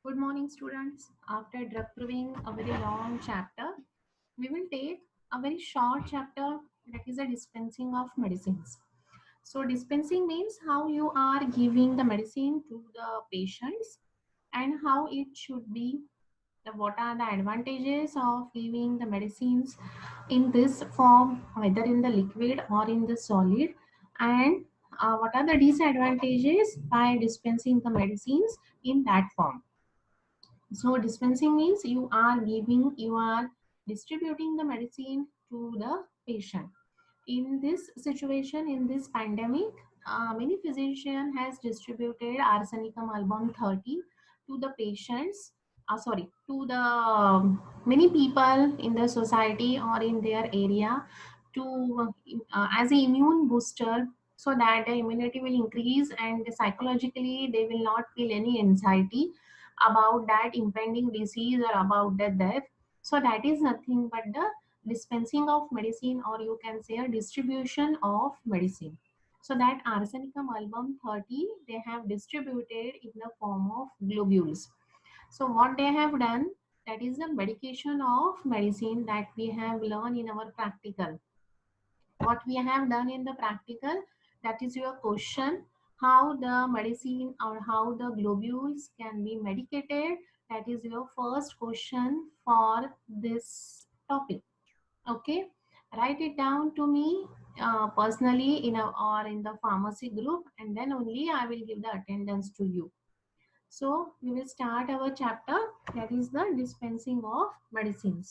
Good morning, students. After reviewing a very long chapter, we will take a very short chapter that is a dispensing of medicines. So, dispensing means how you are giving the medicine to the patients and how it should be. What are the advantages of giving the medicines in this form, either in the liquid or in the solid, and what are the disadvantages by dispensing the medicines in that form. So dispensing means you are distributing the medicine to the patient. In this situation, in this pandemic, many physician has distributed arsenicum album 30 to the patients. Sorry, to the many people in the society or in their area to as an immune booster so that the immunity will increase and psychologically they will not feel any anxiety about that impending disease or about the death. So that is nothing but the dispensing of medicine, or you can say a distribution of medicine. So that arsenicum album 30 they have distributed in the form of globules. So what they have done, that is the medication of medicine that we have learned in our practical. What we have done in the practical, that is your question, how the medicine or how the globules can be medicated. That is your first question for this topic. Okay, write it down to me personally in a, or in the pharmacy group, and then only I will give the attendance to you. So we will start our chapter, that is the dispensing of medicines.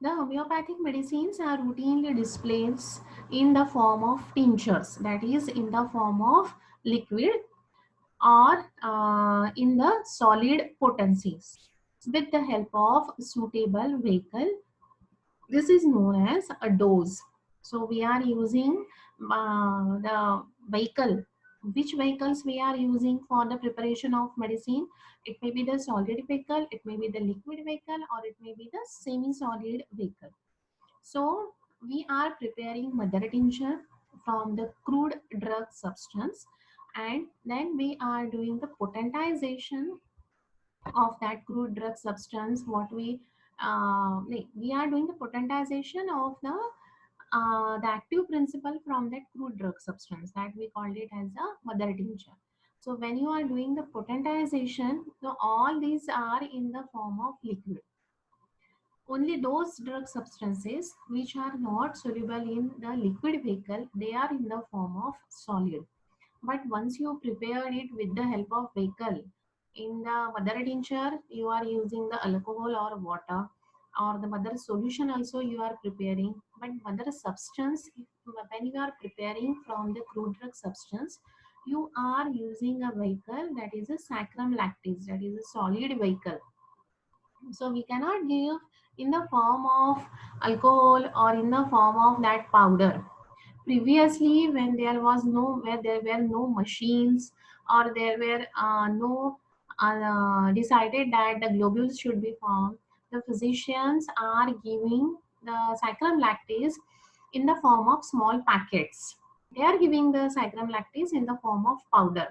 The homeopathic medicines are routinely displayed in the form of tinctures, that is in the form of liquid or in the solid potencies with the help of suitable vehicle. This is known as a dose. So we are using the vehicle. Which vehicles we are using for the preparation of medicine? It may be the solid vehicle, it may be the liquid vehicle, or it may be the semi-solid vehicle. So we are preparing mother tincture from the crude drug substance, and then we are doing the potentization of that crude drug substance. What we are doing the potentization of the active principle from that crude drug substance, that we called it as a mother tincture. So when you are doing the potentization, so all these are in the form of liquid. Only those drug substances which are not soluble in the liquid vehicle, they are in the form of solid. But once you prepare it with the help of vehicle, in the mother tincture, you are using the alcohol or water, or the mother solution also you are preparing. But mother substance, when you are preparing from the crude drug substance, you are using a vehicle that is a saccharum lactis, that is a solid vehicle. So we cannot give in the form of alcohol or in the form of that powder. Previously, when there was no, where there were no machines, or there were no decided that the globules should be formed, the physicians are giving the saccharum lactis in the form of small packets. They are giving the saccharum lactis in the form of powder.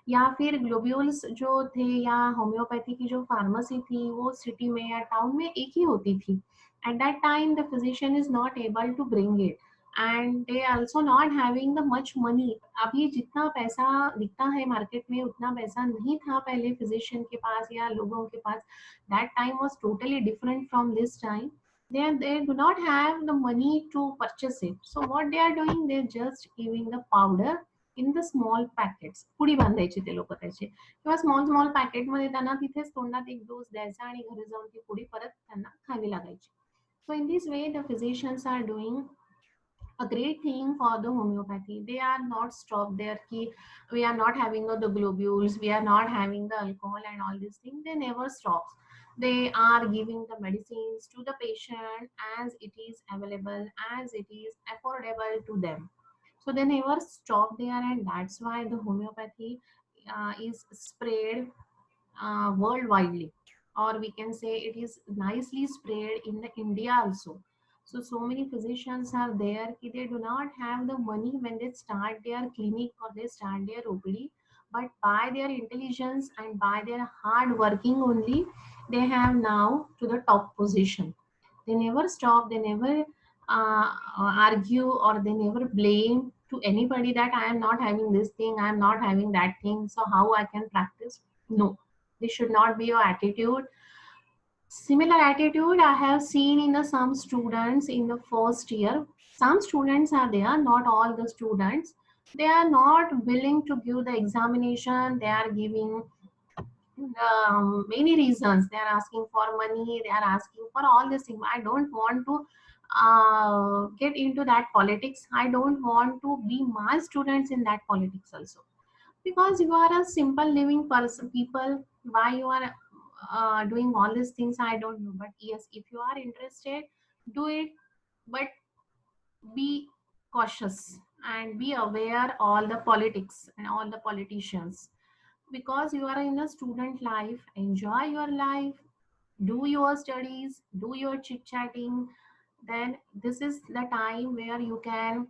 या फिर globules जो थे, या homeopathy की जो pharmacy थी वो city में या टाउन में एक ही होती थी. At that time the physician is not able to bring it, and they also not having the much money. अभी जितना पैसा दिखता है मार्केट में उतना पैसा नहीं था पहले फिजिशियन के पास या लोगों के पास. That time was totally different from this time. They do not have the money to purchase it. So what they are doing, they're just giving the powder in the small packets. पुडी बांधायची ते लोक त्याचे, किंवा small small पॅकेटमध्ये त्यांना तिथेच तोंडात एक डोस द्यायचा आणि घरी जाऊन ती पुडी परत त्यांना खावी लागायची. So in this way the physicians are doing a great thing for the homeopathy. They are not stopped there ki we are not having the globules, we are not having the alcohol and all these things. They never stops. They are giving the medicines to the patient as it is available, as it is affordable to them. So they never stop there, and that's why the homeopathy is spread worldwide, or we can say it is nicely spread in the India also. So many physicians are there, they do not have the money when they start their clinic or they start their OPD, but by their intelligence and by their hard working only, they have now to the top position. They never stop, they never argue, or they never blame to anybody that I am not having this thing, I am not having that thing, so how I can practice. No, this should not be your attitude. Similar attitude I have seen in the some students in the first year. Some students are there, not all the students. They are not willing to give the examination. They are giving many reasons. They are asking for money. They are asking for all this thing. I don't want to get into that politics. I don't want to be my students in that politics also, because you are a simple living person people. Why you are doing all these things, I don't know, but yes, if you are interested, do it, but be cautious and be aware all the politics and all the politicians, because you are in a student life. Enjoy your life, do your studies, do your chit chatting. Then this is the time where you can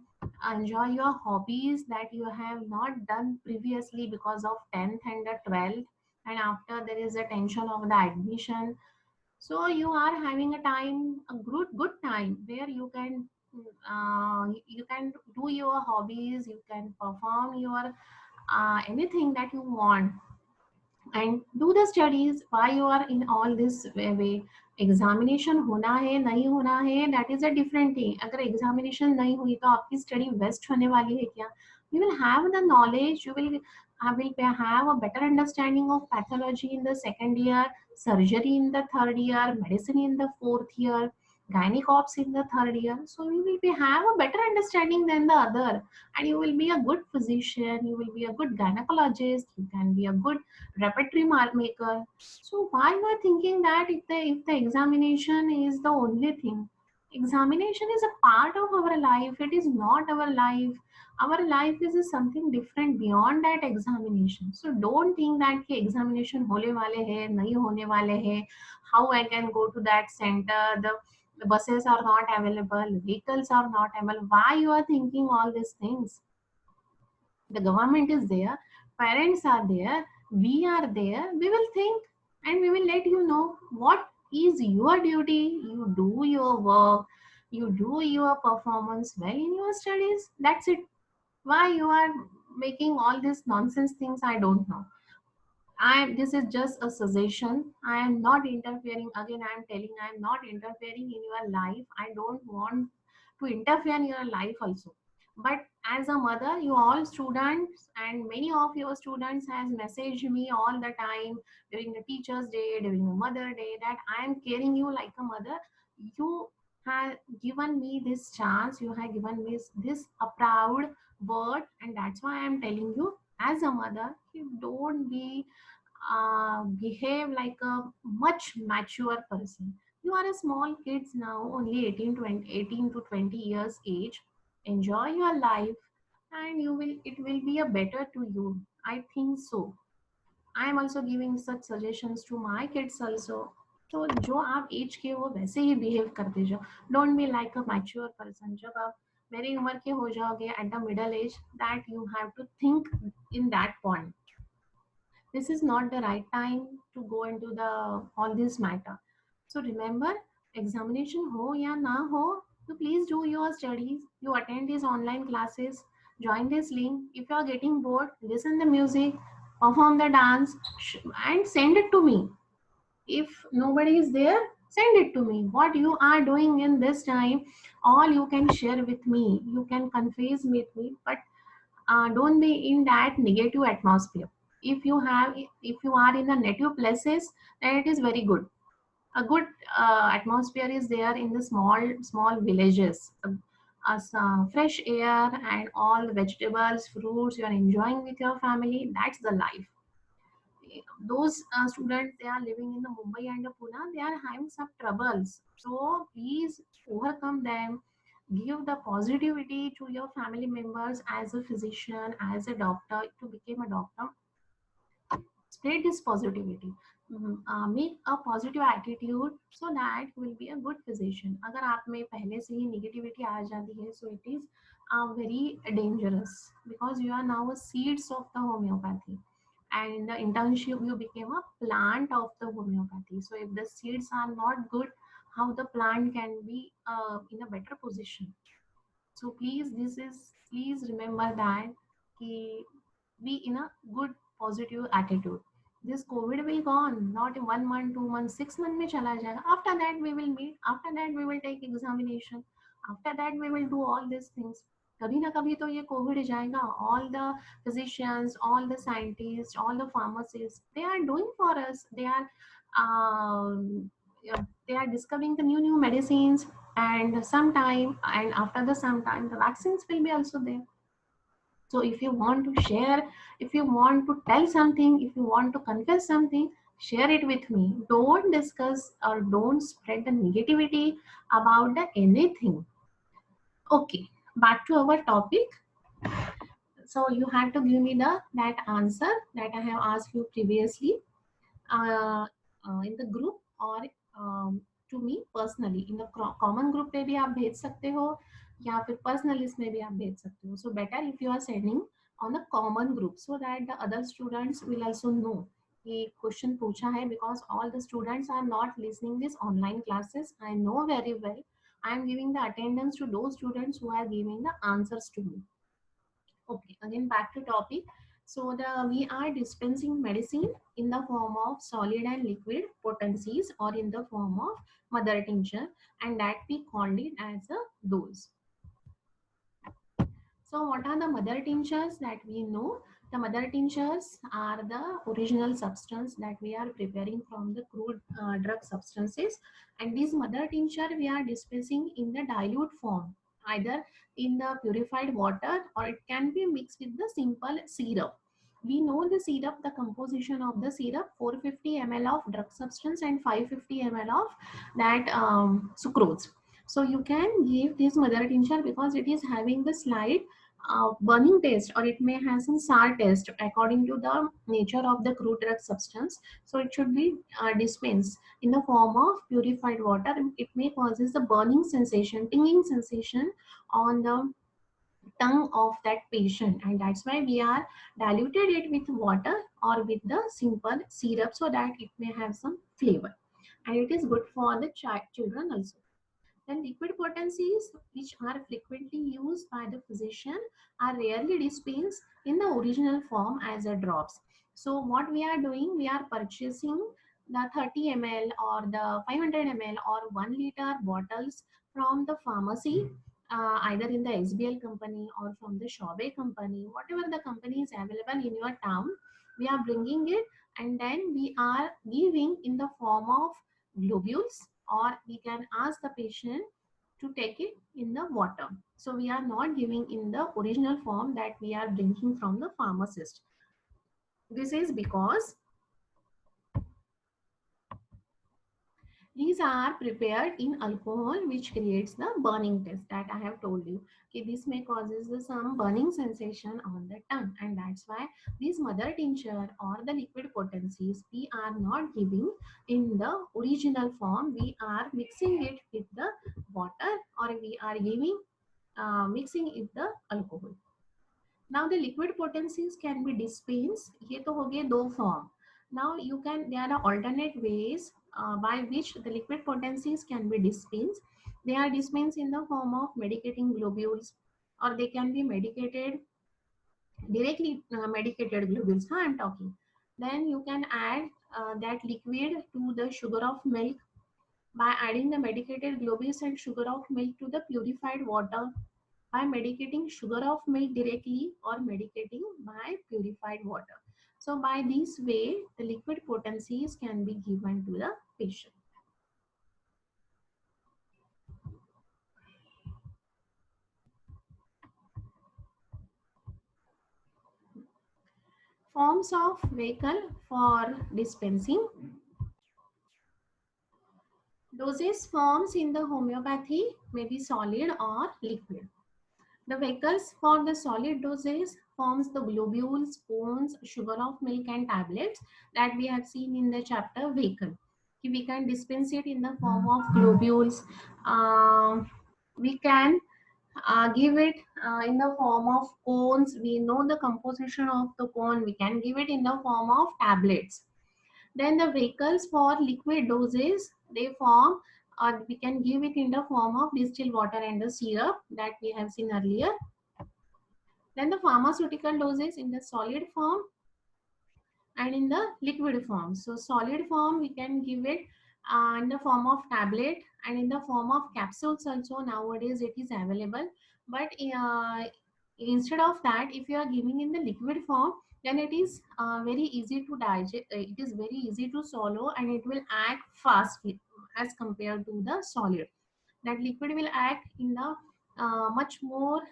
enjoy your hobbies that you have not done previously because of 10th and the 12th, and after there is a tension of the admission. So you are having a time, a good time where you can do your hobbies, you can perform your anything that you want, and do the studies while you are in all this way. Examination होना है नहीं होना है, that is a different thing. अगर examination नहीं हुई तो आपकी स्टडी वेस्ट होने वाली है क्या? You will have the knowledge, you will have a better understanding of pathology in the second year, surgery in the third year, medicine in the fourth year, gynec ops in the third year. So you will have a better understanding than the other, and you will be a good physician, you will be a good gynecologist, you can be a good repertory mark maker. So why you are thinking that if the examination is the only thing? Examination is a part of our life. It is not our life. Our life is something different beyond that examination. So don't think that कि examination होने वाले हैं नहीं होने वाले हैं. How I can go to that center? The buses are not available. Vehicles are not available. Why you are thinking all these things? The government is there, parents are there, we are there. We will think and we will let you know what is your duty. You do your work, you do your performance well in your studies. That's it. Why you are making all these nonsense things, I don't know. This is just a suggestion. I am not interfering. Again, I am telling, I am not interfering in your life. I don't want to interfere in your life also. But as a mother, you all students and many of your students has messaged me all the time during the Teachers' Day, during the Mother Day, that I am caring you like a mother. You have given me this chance. You have given me this a proud word, and that's why I am telling you as a mother, you don't behave like a much mature person. You are a small kids now, only 18 to 20 years age. Enjoy your life, and it will be a better to you. I think so. I am also giving such suggestions to my kids also. तो जो आप as के हो वैसे ही behave करते जाओ. Don't be like a mature person. जब आप मेरी उम्र के हो जाओगे at the middle age, that you have to think in that point. This is not the right time to go into the all this matter. So remember, examination ho ya na ho, so please do your studies. You attend these online classes, join this link. If you are getting bored, listen the music, perform the dance, and send it to me. If nobody is there, send it to me. What you are doing in this time, all you can share with me, you can confess with me, but don't be in that negative atmosphere. If you are in the native places, then it is very good. A good atmosphere is there in the small villages. Fresh air and all the vegetables, fruits you are enjoying with your family, that's the life. Those students, they are living in the Mumbai and the Pune, they are having some troubles. So please overcome them. Give the positivity to your family members as a physician, as a doctor, to become a doctor. Spread this positivity. Make a positive attitude so that will be a good physician. अगर आप में पहले से ही negativity आ जाती है so it is very dangerous because you are now a seeds of the homeopathy, and in the internship you became a plant of the homeopathy. So if the seeds are not good, how the plant can be in a better position? So please remember that ki be in a good positive attitude. This COVID will gone, not in 1 month, 2 months, 6 months में चला जाएगा. After that we will meet. After that we will take examination. After that we will do all these things. कभी ना कभी तो ये Covid जाएगा. All the physicians, all the scientists, all the pharmacists, they are doing for us. Yeah, they are discovering the new medicines, and sometime and after the sometime the vaccines will be also there. So if you want to share, if you want to tell something, if you want to confess something, share it with me. Don't discuss or don't spread the negativity about the anything. Okay, back to our topic. So you have to give me the that answer that I have asked you previously in the group or to me personally. In the common group पे भी आप भेज सकते हो या फिर personal list में भी आप भेज सकते हो. So better if you are sending on a common group so that the other students will also know कि question पूछा है, because all the students are not listening this online classes. I know very well. I am giving the attendance to those students who are giving the answers to me. Okay, again back to topic. So we are dispensing medicine in the form of solid and liquid potencies or in the form of mother tincture, and that we called it as a dose. So what are the mother tinctures that we know? The mother tinctures are the original substance that we are preparing from the crude drug substances, and these mother tincture we are dispensing in the dilute form, either in the purified water or it can be mixed with the simple syrup. We know the syrup, the composition of the syrup: 450 ml of drug substance and 550 ml of that sucrose. So you can give this mother tincture because it is having the slight burning taste, or it may have some sour taste according to the nature of the crude drug substance. So it should be dispensed in the form of purified water. It may causes the burning sensation, tingling sensation on the tongue of that patient, and that's why we are diluted it with water or with the simple syrup so that it may have some flavor, and it is good for the children also. Then liquid potencies, which are frequently used by the physician, are rarely dispensed in the original form as a drops. So what we are doing, we are purchasing the 30 ml or the 500 ml or 1 liter bottles from the pharmacy, either in the SBL company or from the Shobe company, whatever the company is available in your town. We are bringing it, and then we are giving in the form of globules, or we can ask the patient to take it in the water. So we are not giving in the original form that we are drinking from the pharmacist. This is because these are prepared in alcohol, which creates the burning taste that I have told you. Okay, this may causes some burning sensation on the tongue, and that's why this mother tincture or the liquid potencies we are not giving in the original form. We are mixing it with the water, or we are giving mixing it the alcohol. Now the liquid potencies can be dispensed. ये तो हो गए दो form. Now you can, there are alternate ways by which the liquid potencies can be dispensed. They are dispensed in the form of medicating globules, or they can be medicated directly, medicated globules. I am talking. Then you can add that liquid to the sugar of milk by adding the medicated globules and sugar of milk to the purified water, by medicating sugar of milk directly, or medicating by purified water. So by this way, the liquid potencies can be given to the patient. Forms of vehicle for dispensing. Dosage forms in the homeopathy may be solid or liquid. The vehicles for the solid dosage forms the globules, cones, sugar of milk and tablets that we have seen in the chapter vehicle. We can dispense it in the form of globules. We can give it in the form of cones. We know the composition of the cone. We can give it in the form of tablets. Then the vehicles for liquid doses, they form, or we can give it in the form of distilled water and the syrup that we have seen earlier. Then the pharmaceutical doses in the solid form and in the liquid form. So solid form, we can give it in the form of tablet and in the form of capsules also. Nowadays it is available. But instead of that, if you are giving in the liquid form, then it is very easy to digest. It is very easy to swallow and it will act fastly as compared to the solid. That liquid will act in the much more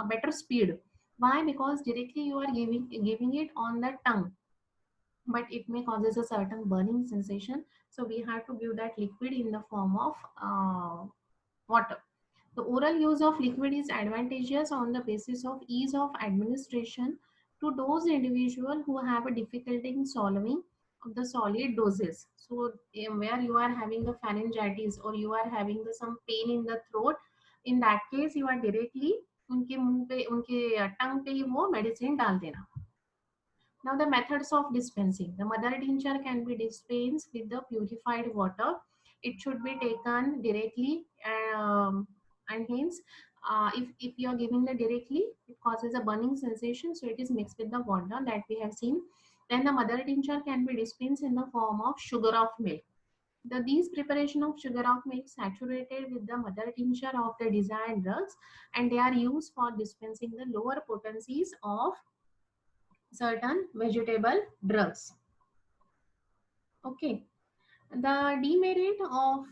better speed. Why? Because directly you are giving it on the tongue, but it may causes a certain burning sensation. So we have to give that liquid in the form of water. The oral use of liquid is advantageous on the basis of ease of administration to those individuals who have a difficulty in swallowing of the solid doses. So where you are having the pharyngitis or you are having the some pain in the throat, in that case you are directly उनके मुंह पे उनके टंग पे ही वो medicine डाल देना. Now the methods of dispensing. The mother tincture can be dispensed with the purified water. It should be taken directly, and hence if you are giving the directly, it causes a burning sensation. So it is mixed with the water that we have seen. Then the mother tincture can be dispensed in the form of sugar of milk. These preparation of sugar of milk saturated with the mother tincture of the desired drugs, and they are used for dispensing the lower potencies of certain vegetable drugs. Okay. The demerit of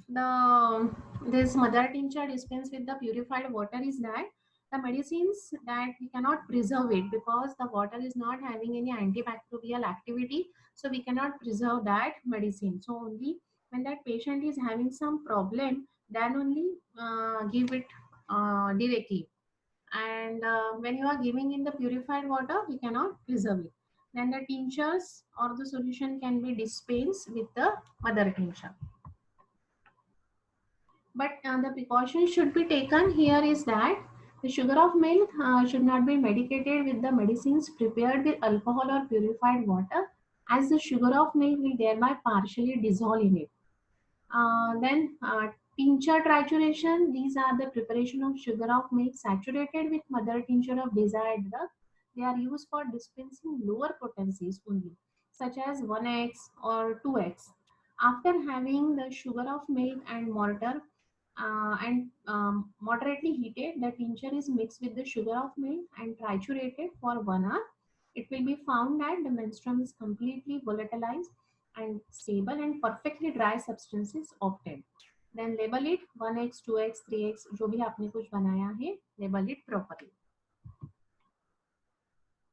this mother tincture dispensed with the purified water is that the medicines that we cannot preserve it because the water is not having any antibacterial activity, so we cannot preserve that medicine. So only when that patient is having some problem, then only give it directly. And when you are giving in the purified water, we cannot preserve it. Then the tinctures or the solution can be dispensed with the mother tincture. But the precaution should be taken here is that the sugar of milk should not be medicated with the medicines prepared with alcohol or purified water, as the sugar of milk will thereby partially dissolve in it. Then tincture trituration. These are the preparation of sugar of milk saturated with mother tincture of desired drug. They are used for dispensing lower potencies only, such as 1x or 2x. After having the sugar of milk and mortar and moderately heated, the tincture is mixed with the sugar of milk and triturated for 1 hour. It will be found that the menstruum is completely volatilized and stable and perfectly dry substance is obtained. Then label it 1x, 2x, 3x, जो भी आपने कुछ बनाया है, label it properly.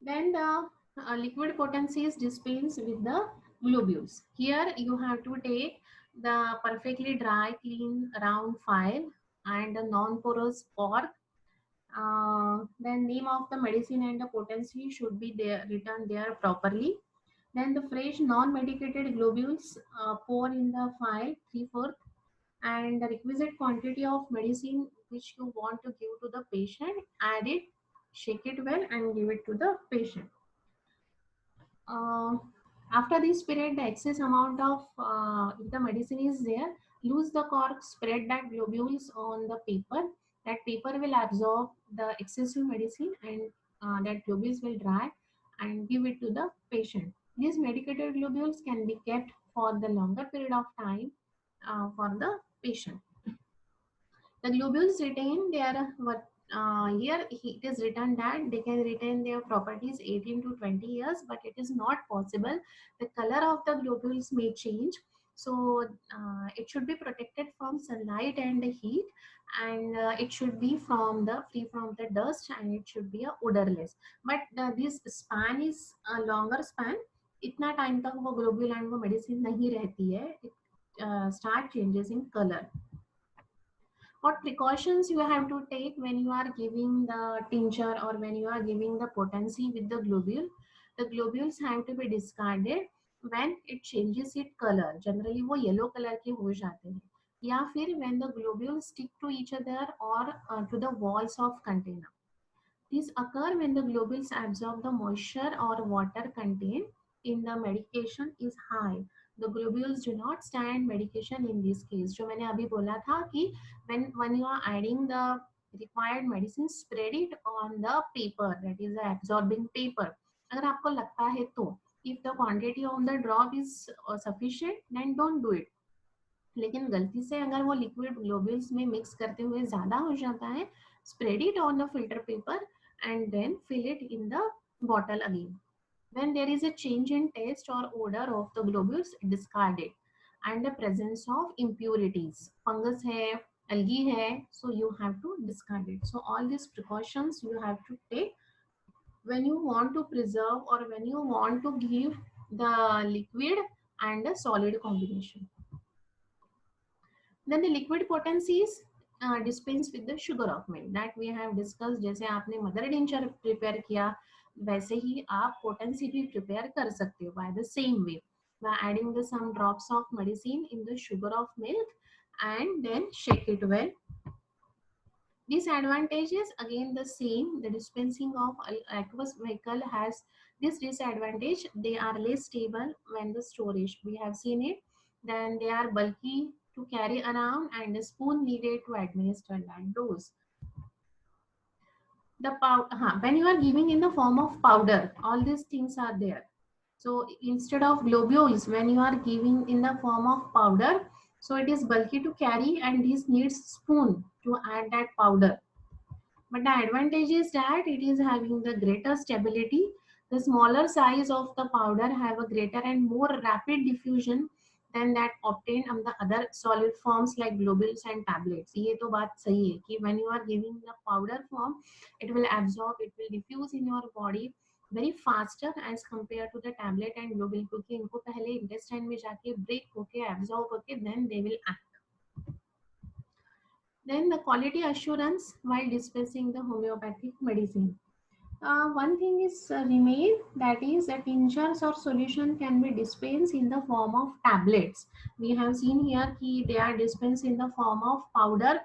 Then the liquid potency is dispensed with the globules. Here you have to take the perfectly dry, clean, round file and a non-porous cork. Then name of the medicine and the potency should be there, written there properly. Then the fresh non-medicated globules pour in the file 3/4, and the requisite quantity of medicine which you want to give to the patient, add it, shake it well and give it to the patient. Uh, After this period, the excess amount of if the medicine is there, loose the cork, spread that globules on the paper. That paper will absorb the excessive medicine and that globules will dry and give it to the patient. These medicated globules can be kept for the longer period of time for the patient. The globules retain their here it is written that they can retain their properties 18 to 20 years, but it is not possible. The color of the globules may change. So it should be protected from sunlight and the heat, and it should be free from the dust, and it should be odorless. But this span is a longer span. इतना time तक वो globule and वो medicine नहीं रहती है. It start changes in color. What precautions you have to take when you are giving the tincture or when you are giving the potency with the globule? The globules have to be discarded when it changes its color. Generally वो yellow color के हो जाते हैं, या फिर when the globules stick to each other or to the walls of container. These occur when the globules absorb the moisture or water contained in the medication is high. The globules do not stand medication in this case. जो मैंने अभी बोला था कि when you are adding the required medicine, spread it on the paper, that is the absorbing paper. अगर आपको लगता है तो, if the quantity of the drop is sufficient, then don't do it. लेकिन गलती से अगर वो लिक्विड ग्लोब्यूल्स में मिक्स करते हुए ज्यादा हो जाता है, spread it on the filter paper and then fill it in the bottle again. When there is a change in taste or odor of the globules, discard it. And the presence of impurities, fungus hai, algae hai, so you have to discard it. So all these precautions you have to take when you want to preserve or when you want to give the liquid and the solid combination. Then the liquid potency is dispensed with the sugar of milk that we have discussed. जैसे आपने mother tincture prepare किया, वैसे ही आप potency भी prepare कर सकते हो by the same way, by adding the some drops of medicine in the sugar of milk and then shake it well. Disadvantages again the same. The dispensing of aqueous vehicle has this disadvantage. They are less stable when the storage. We have seen it. Then they are bulky to carry around and a spoon needed to administer that dose. The powder, when you are giving in the form of powder, all these things are there. So instead of globules, when you are giving in the form of powder, so it is bulky to carry and this needs spoon to add that powder. But the advantage is that it is having the greater stability. The smaller size of the powder have a greater and more rapid diffusion than that obtained on the other solid forms like globules and tablets. ये तो बात सही है कि when you are giving the powder form, it will absorb, it will diffuse in your body very faster as compared to the tablet and globule, क्योंकि इनको पहले intestine में जाके break होके absorb होके then they will act. Then the quality assurance while dispensing the homeopathic medicine. One thing is remain, that is that tinctures or solution can be dispensed in the form of tablets. We have seen here that they are dispensed in the form of powder,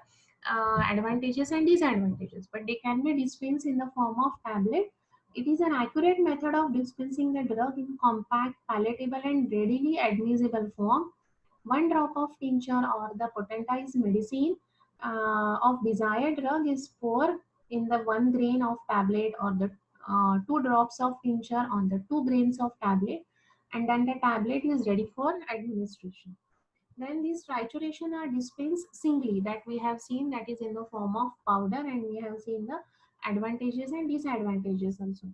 advantages and disadvantages, but they can be dispensed in the form of tablet. It is an accurate method of dispensing the drug in compact, palatable and readily admissible form. One drop of tincture or the potentized medicine of desired drug is poured in the 1 grain of tablet or the 2 drops of tincture on the 2 grains of tablet, and then the tablet is ready for administration. Then these trituration are dispensed singly, that we have seen, that is in the form of powder, and we have seen the advantages and disadvantages also.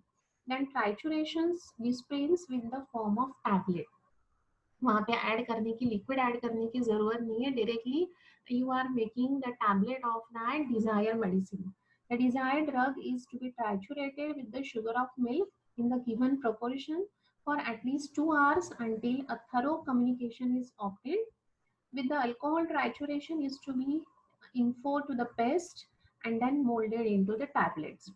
Then triturations dispensed with the form of tablet. वहाँ पे add करने की, liquid add करने की जरूरत नहीं है, directly you are making the tablet of that desired medicine. The desired drug is to be triturated with the sugar of milk in the given proportion for at least 2 hours until a thorough communication is obtained. With the alcohol, trituration is to be info to the paste and then molded into the tablets.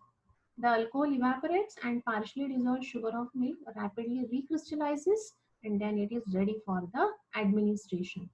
The alcohol evaporates and partially dissolved sugar of milk rapidly recrystallizes, and then it is ready for the administration.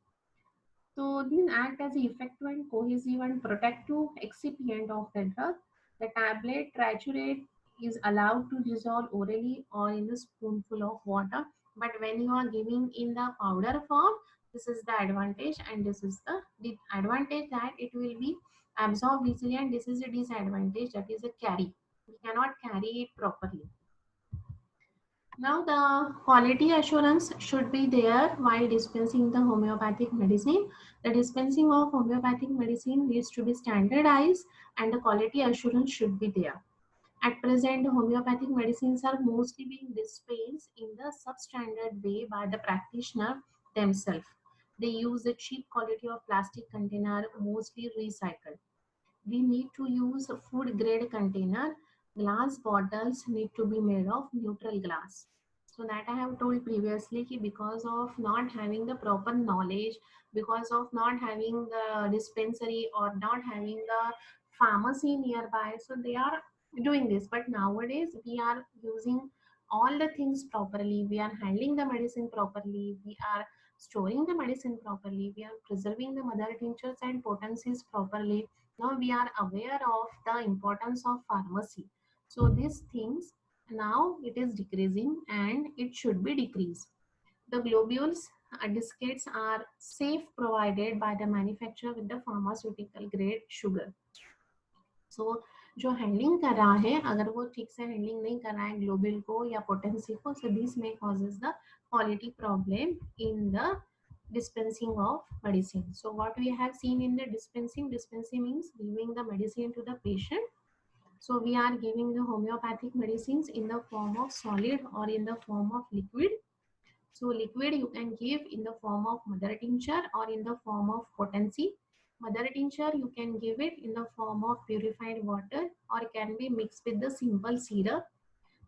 So these act as an effective and cohesive and protective excipient of the drug. The tablet triturate is allowed to dissolve orally or in a spoonful of water. But when you are giving in the powder form, this is the advantage and this is the advantage, that it will be absorbed easily, and this is a disadvantage, that is a carry. You cannot carry it properly. Now the quality assurance should be there while dispensing the homeopathic medicine. The dispensing of homeopathic medicine needs to be standardized and the quality assurance should be there. At present, homeopathic medicines are mostly being dispensed in the substandard way by the practitioner themselves. They use the cheap quality of plastic container, mostly recycled. We need to use a food grade container. Glass bottles need to be made of neutral glass. So that I have told previously ki because of not having the proper knowledge, because of not having the dispensary or not having the pharmacy nearby, so they are doing this. But nowadays we are using all the things properly. We are handling the medicine properly. We are storing the medicine properly. We are preserving the mother tinctures and potencies properly. Now we are aware of the importance of pharmacy. So these things now it is decreasing and it should be decreased. The globules diskettes are safe provided by the manufacturer with the pharmaceutical grade sugar. So जो handling कर रहा है अगर वो ठीक से handling नहीं कर रहा है ग्लोबिल को या पोटेंसी को, so this may causes the quality problem in the dispensing of medicine. So what we have seen in the dispensing means giving the medicine to the patient. So we are giving the homeopathic medicines in the form of solid or in the form of liquid. So liquid you can give in the form of mother tincture or in the form of potency. Mother tincture you can give it in the form of purified water or can be mixed with the simple syrup.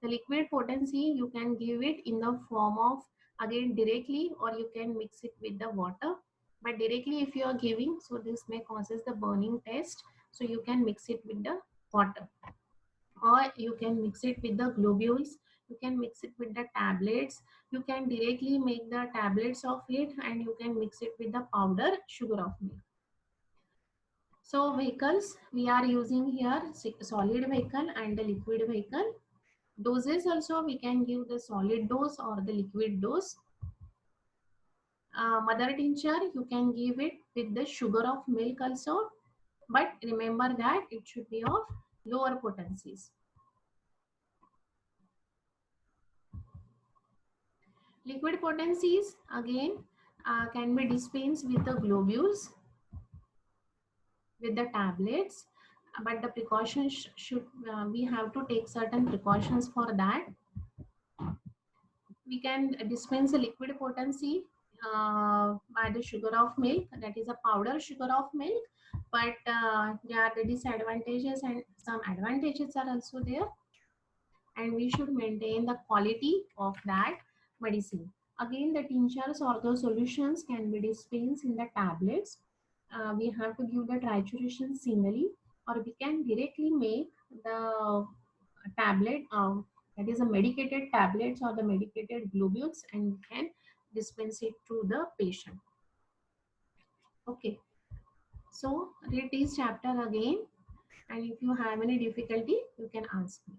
The liquid potency you can give it in the form of again directly or you can mix it with the water. But directly if you are giving, so this may causes the burning taste. So you can mix it with the water or you can mix it with the globules, you can mix it with the tablets, you can directly make the tablets of it and you can mix it with the powder sugar of milk. So vehicles we are using here solid vehicle and the liquid vehicle. Doses also we can give the solid dose or the liquid dose. Mother tincture you can give it with the sugar of milk also, but remember that it should be of lower potencies. Liquid potencies again can be dispensed with the globules, with the tablets, but the precautions should we have to take certain precautions for that. We can dispense a liquid potency by the sugar of milk, that is a powder sugar of milk, but there are the disadvantages and some advantages are also there, and we should maintain the quality of that medicine. Again, the tinctures or the solutions can be dispensed in the tablets. We have to give the trituration singly, or we can directly make the tablet, that is a medicated tablets or the medicated globules, and we can dispense it to the patient. Okay, so read this chapter again, and if you have any difficulty, you can ask me.